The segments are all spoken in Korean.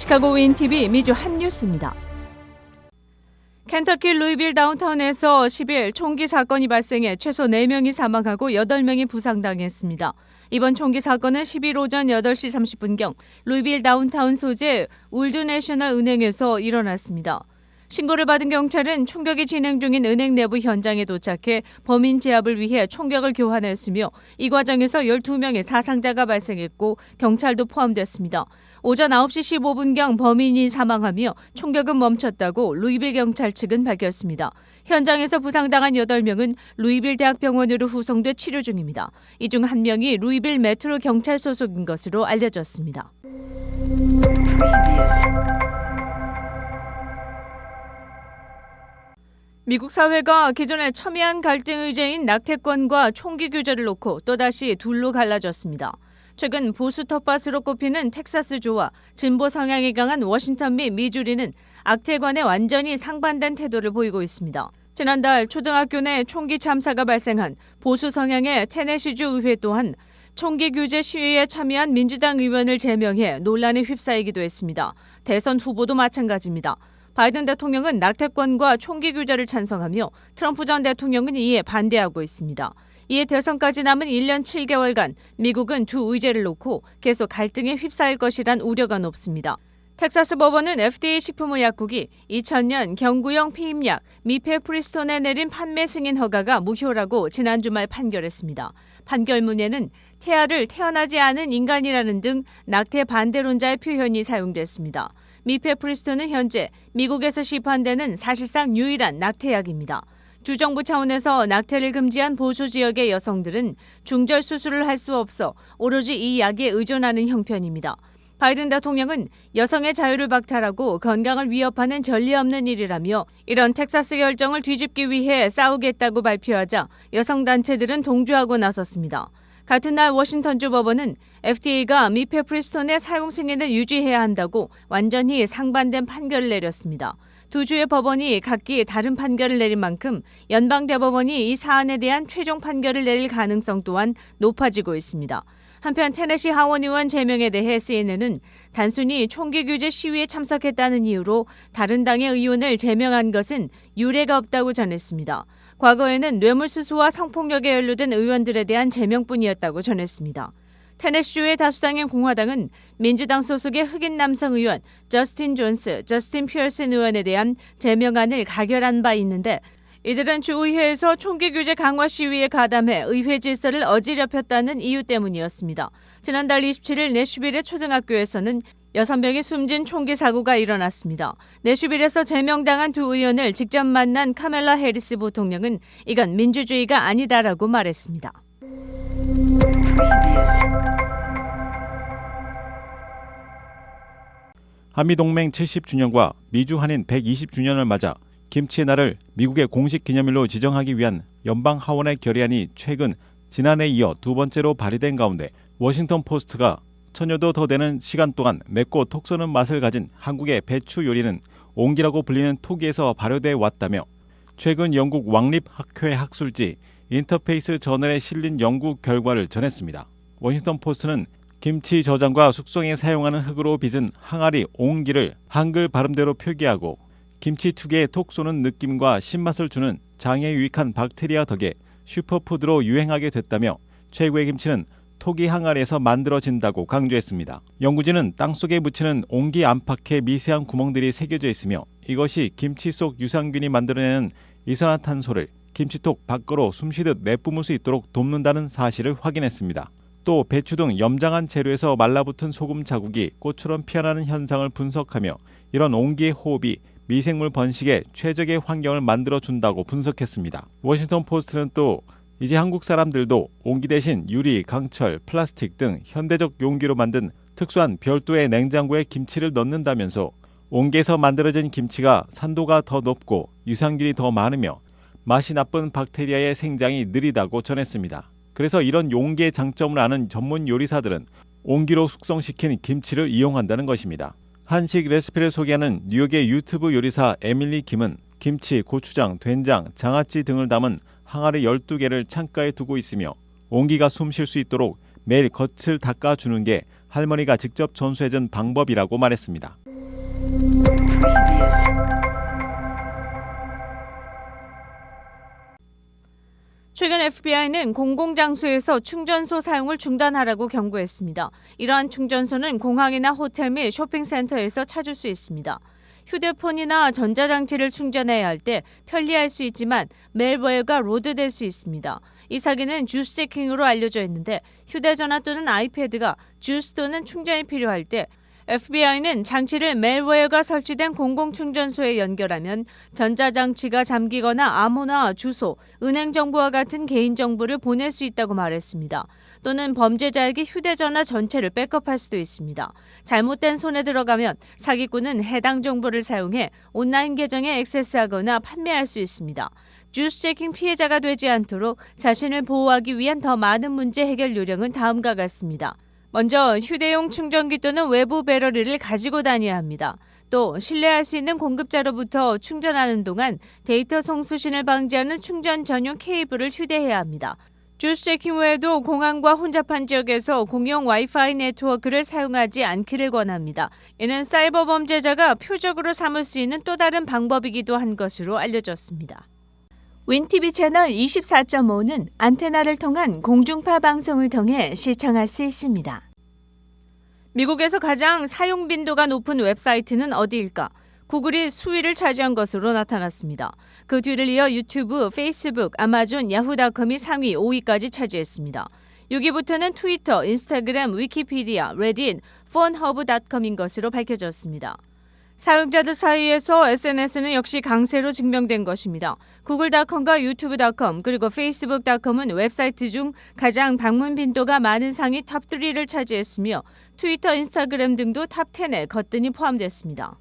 시카고 윈TV 미주 핫뉴스입니다. 켄터키 루이빌 다운타운에서 10일 총기 사건이 발생해 최소 4명이 사망하고 8명이 부상당했습니다. 이번 총기 사건은 10일 오전 8시 30분경 루이빌 다운타운 소재 울드내셔널 은행에서 일어났습니다. 신고를 받은 경찰은 총격이 진행 중인 은행 내부 현장에 도착해 범인 제압을 위해 총격을 교환했으며 이 과정에서 12명의 사상자가 발생했고 경찰도 포함됐습니다. 오전 9시 15분경 범인이 사망하며 총격은 멈췄다고 루이빌 경찰 측은 밝혔습니다. 현장에서 부상당한 8명은 루이빌 대학병원으로 후송돼 치료 중입니다. 이 중 1명이 루이빌 메트로 경찰 소속인 것으로 알려졌습니다. 미국 사회가 기존의 첨예한 갈등 의제인 낙태권과 총기 규제를 놓고 또다시 둘로 갈라졌습니다. 최근 보수 텃밭으로 꼽히는 텍사스주와 진보 성향이 강한 워싱턴 및 미주리는 악태관에 완전히 상반된 태도를 보이고 있습니다. 지난달 초등학교 내 총기 참사가 발생한 보수 성향의 테네시주 의회 또한 총기 규제 시위에 참여한 민주당 의원을 제명해 논란에 휩싸이기도 했습니다. 대선 후보도 마찬가지입니다. 바이든 대통령은 낙태권과 총기 규제를 찬성하며 트럼프 전 대통령은 이에 반대하고 있습니다. 이에 대선까지 남은 1년 7개월간 미국은 두 의제를 놓고 계속 갈등에 휩싸일 것이란 우려가 높습니다. 텍사스 법원은 FDA 식품의약국이 2000년 경구용 피임약 미페프리스톤에 내린 판매 승인 허가가 무효라고 지난 주말 판결했습니다. 판결문에는 태아를 태어나지 않은 인간이라는 등 낙태 반대론자의 표현이 사용됐습니다. 미페프리스톤은 현재 미국에서 시판되는 사실상 유일한 낙태약입니다. 주정부 차원에서 낙태를 금지한 보수 지역의 여성들은 중절 수술을 할 수 없어 오로지 이 약에 의존하는 형편입니다. 바이든 대통령은 여성의 자유를 박탈하고 건강을 위협하는 전례 없는 일이라며 이런 텍사스 결정을 뒤집기 위해 싸우겠다고 발표하자 여성단체들은 동조하고 나섰습니다. 같은 날 워싱턴주 법원은 FDA가 미페프리스톤의 사용 승인을 유지해야 한다고 완전히 상반된 판결을 내렸습니다. 두 주의 법원이 각기 다른 판결을 내린 만큼 연방대법원이 이 사안에 대한 최종 판결을 내릴 가능성 또한 높아지고 있습니다. 한편 테네시 하원 의원 제명에 대해 CNN은 단순히 총기 규제 시위에 참석했다는 이유로 다른 당의 의원을 제명한 것은 유례가 없다고 전했습니다. 과거에는 뇌물수수와 성폭력에 연루된 의원들에 대한 제명뿐이었다고 전했습니다. 테네시주의 다수당인 공화당은 민주당 소속의 흑인 남성 의원 저스틴 존스, 저스틴 피어슨 의원에 대한 제명안을 가결한 바 있는데 이들은 주의회에서 총기 규제 강화 시위에 가담해 의회 질서를 어지럽혔다는 이유 때문이었습니다. 지난달 27일 내슈빌의 초등학교에서는 6명이 숨진 총기 사고가 일어났습니다. 내슈빌에서 제명당한 두 의원을 직접 만난 카멜라 해리스 부통령은 이건 민주주의가 아니다라고 말했습니다. 한미동맹 70주년과 미주 한인 120주년을 맞아 김치의 날을 미국의 공식 기념일로 지정하기 위한 연방 하원의 결의안이 최근 지난해에 이어 두 번째로 발의된 가운데 워싱턴 포스트가 천여도 더 되는 시간 동안 맵고 톡 쏘는 맛을 가진 한국의 배추 요리는 옹기라고 불리는 토기에서 발효돼 왔다며 최근 영국 왕립학회 학술지 인터페이스 저널에 실린 연구 결과를 전했습니다. 워싱턴 포스트는 김치 저장과 숙성에 사용하는 흙으로 빚은 항아리 옹기를 한글 발음대로 표기하고 김치 특유의 톡 쏘는 느낌과 신맛을 주는 장에 유익한 박테리아 덕에 슈퍼푸드로 유행하게 됐다며 최고의 김치는 토기 항아리에서 만들어진다고 강조했습니다. 연구진은 땅속에 묻히는 옹기 안팎에 미세한 구멍들이 새겨져 있으며 이것이 김치 속 유산균이 만들어내는 이산화탄소를 김치톡 밖으로 숨쉬듯 내뿜을 수 있도록 돕는다는 사실을 확인했습니다. 또 배추 등 염장한 재료에서 말라붙은 소금 자국이 꽃처럼 피어나는 현상을 분석하며 이런 옹기의 호흡이 미생물 번식에 최적의 환경을 만들어준다고 분석했습니다. 워싱턴 포스트는 또 이제 한국 사람들도 옹기 대신 유리, 강철, 플라스틱 등 현대적 용기로 만든 특수한 별도의 냉장고에 김치를 넣는다면서 옹기에서 만들어진 김치가 산도가 더 높고 유산균이 더 많으며 맛이 나쁜 박테리아의 생장이 느리다고 전했습니다. 그래서 이런 용기의 장점을 아는 전문 요리사들은 옹기로 숙성시킨 김치를 이용한다는 것입니다. 한식 레시피를 소개하는 뉴욕의 유튜브 요리사 에밀리 김은 김치, 고추장, 된장, 장아찌 등을 담은 항아리 12개를 창가에 두고 있으며 옹기가 숨 쉴 수 있도록 매일 겉을 닦아주는 게 할머니가 직접 전수해준 방법이라고 말했습니다. 최근 FBI는 공공장소에서 충전소 사용을 중단하라고 경고했습니다. 이러한 충전소는 공항이나 호텔 및 쇼핑센터에서 찾을 수 있습니다. 휴대폰이나 전자장치를 충전해야 할 때 편리할 수 있지만 멜웨어가 로드될 수 있습니다. 이 사기는 주스 재킹으로 알려져 있는데 휴대전화 또는 아이패드가 주스 또는 충전이 필요할 때 FBI는 장치를 멜웨어가 설치된 공공충전소에 연결하면 전자장치가 잠기거나 암호나 주소, 은행 정보와 같은 개인정보를 보낼 수 있다고 말했습니다. 또는 범죄자에게 휴대전화 전체를 백업할 수도 있습니다. 잘못된 손에 들어가면 사기꾼은 해당 정보를 사용해 온라인 계정에 액세스하거나 판매할 수 있습니다. 주스 재킹 피해자가 되지 않도록 자신을 보호하기 위한 더 많은 문제 해결 요령은 다음과 같습니다. 먼저 휴대용 충전기 또는 외부 배터리를 가지고 다녀야 합니다. 또 신뢰할 수 있는 공급자로부터 충전하는 동안 데이터 송수신을 방지하는 충전 전용 케이블을 휴대해야 합니다. 주스 재킹 외에도 공항과 혼잡한 지역에서 공용 와이파이 네트워크를 사용하지 않기를 권합니다. 이는 사이버 범죄자가 표적으로 삼을 수 있는 또 다른 방법이기도 한 것으로 알려졌습니다. 윈TV 채널 24.5는 안테나를 통한 공중파 방송을 통해 시청할 수 있습니다. 미국에서 가장 사용 빈도가 높은 웹사이트는 어디일까? 구글이 수위를 차지한 것으로 나타났습니다. 그 뒤를 이어 유튜브, 페이스북, 아마존, 야후닷컴이 상위 5위까지 차지했습니다. 6위부터는 트위터, 인스타그램, 위키피디아, 레딧, 폰허브닷컴인 것으로 밝혀졌습니다. 사용자들 사이에서 SNS는 역시 강세로 증명된 것입니다. 구글닷컴과 유튜브닷컴 그리고 페이스북닷컴은 웹사이트 중 가장 방문 빈도가 많은 상위 탑3를 차지했으며 트위터, 인스타그램 등도 탑10에 거뜬히 포함됐습니다.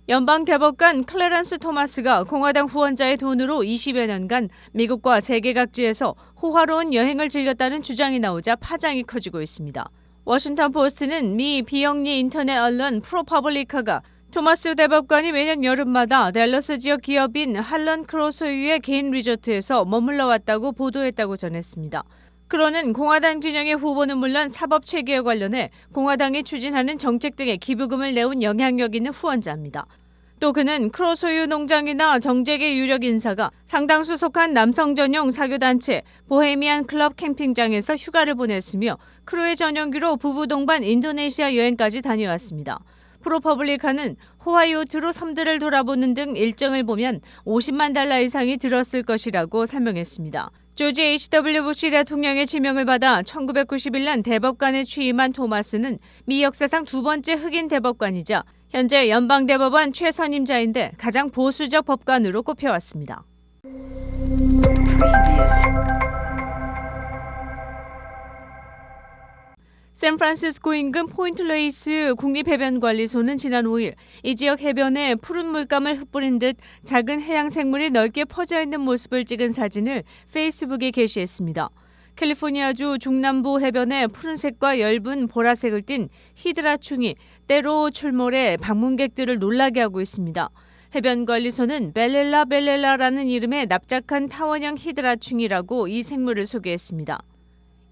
연방대법관 클래런스 토마스가 공화당 후원자의 돈으로 20여 년간 미국과 세계 각지에서 호화로운 여행을 즐겼다는 주장이 나오자 파장이 커지고 있습니다. 워싱턴 포스트는 미 비영리 인터넷 언론 프로퍼블리카가 토마스 대법관이 매년 여름마다 댈러스 지역 기업인 할런 크로 소유의 개인 리조트에서 머물러 왔다고 보도했다고 전했습니다. 크로는 공화당 진영의 후보는 물론 사법 체계에 관련해 공화당이 추진하는 정책 등에 기부금을 내온 영향력 있는 후원자입니다. 또 그는 크로 소유 농장이나 정책의 유력 인사가 상당수 속한 남성 전용 사교단체 보헤미안 클럽 캠핑장에서 휴가를 보냈으며 크로의 전용기로 부부 동반 인도네시아 여행까지 다녀왔습니다. 프로퍼블리카는 호와이오트로 섬들을 돌아보는 등 일정을 보면 50만 달러 이상이 들었을 것이라고 설명했습니다. 조지 H.W. 부시 대통령의 지명을 받아 1991년 대법관에 취임한 토마스는 미 역사상 두 번째 흑인 대법관이자 현재 연방대법원 최선임자인데 가장 보수적 법관으로 꼽혀왔습니다. 샌프란시스코 인근 포인트레이스 국립해변관리소는 지난 5일 이 지역 해변에 푸른 물감을 흩뿌린 듯 작은 해양 생물이 넓게 퍼져 있는 모습을 찍은 사진을 페이스북에 게시했습니다. 캘리포니아주 중남부 해변에 푸른색과 엷은 보라색을 띤 히드라충이 때로 출몰해 방문객들을 놀라게 하고 있습니다. 해변관리소는 벨렐라라는 이름의 납작한 타원형 히드라충이라고 이 생물을 소개했습니다.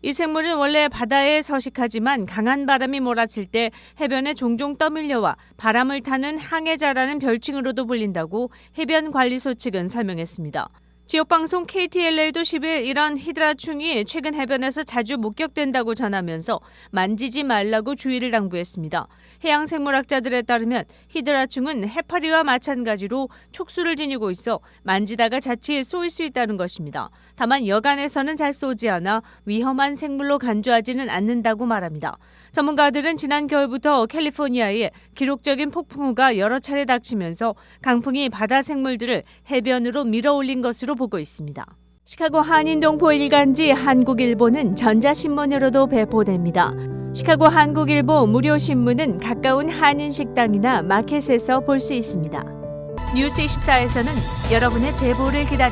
이 생물은 원래 바다에 서식하지만 강한 바람이 몰아칠 때 해변에 종종 떠밀려와 바람을 타는 항해자라는 별칭으로도 불린다고 해변관리소 측은 설명했습니다. 지역방송 KTLA도 10일 이런 히드라충이 최근 해변에서 자주 목격된다고 전하면서 만지지 말라고 주의를 당부했습니다. 해양생물학자들에 따르면 히드라충은 해파리와 마찬가지로 촉수를 지니고 있어 만지다가 자칫 쏘일 수 있다는 것입니다. 다만 여간에서는 잘 쏘지 않아 위험한 생물로 간주하지는 않는다고 말합니다. 전문가들은 지난 겨울부터 캘리포니아에 기록적인 폭풍우가 여러 차례 닥치면서 강풍이 바다 생물들을 해변으로 밀어올린 것으로 보고 있습니다. 시카고 한인동포 일간지 한국일보는 전자신문으로도 배포됩니다. 시카고 한국일보 무료신문은 가까운 한인식당이나 마켓에서 볼 수 있습니다. 뉴스24에서는 여러분의 제보를 기다립니다.